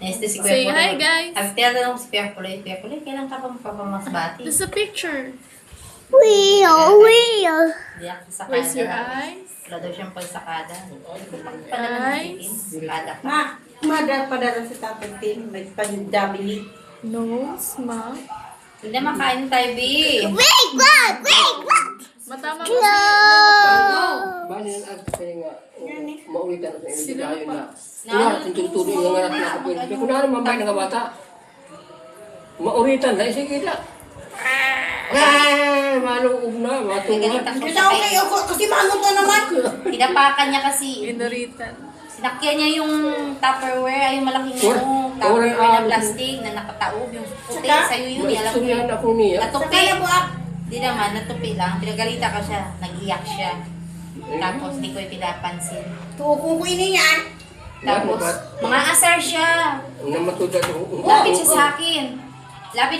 Neste si Say Kuya hi, Puloy. guys. Sabi tinatanong ko si Kuya Puloy, Kuya Puloy, kailan ka pa mapapamasbati? This is a picture. Hindi ako sa Where's your sakada. eyes? Wala daw siyang pagsakada. Eyes. Sakada pa. Padala sa tapos din, may pag-dabili. Nose, mouth. Hindi makain tayo, B. Matama mo Bali ng ag kaya nga maulitan sa inyo Sino dahil pa? na wala tinutulong ng ngarat na ako pero kung ano man ba ng bata maulitan na sige na maluog na matunga Kasi ako kayo, kasi maano to naman. Tinapakan niya kasi. Inuritan. Sinakyan niya yung Tupperware, ay yung malaking Tupperware na plastic na nakataob. Yung puti, sa'yo yun. Alam mo maistoryahan yun. ako niya Natupi. Di naman, natupi lang. Pinagalita ko siya. Nag-iyak siya. Tapos, di ko yung pinapansin. Tukong ko ini yan. Tapos, mga asar siya. na matuda Lapit siya sa akin. Lapit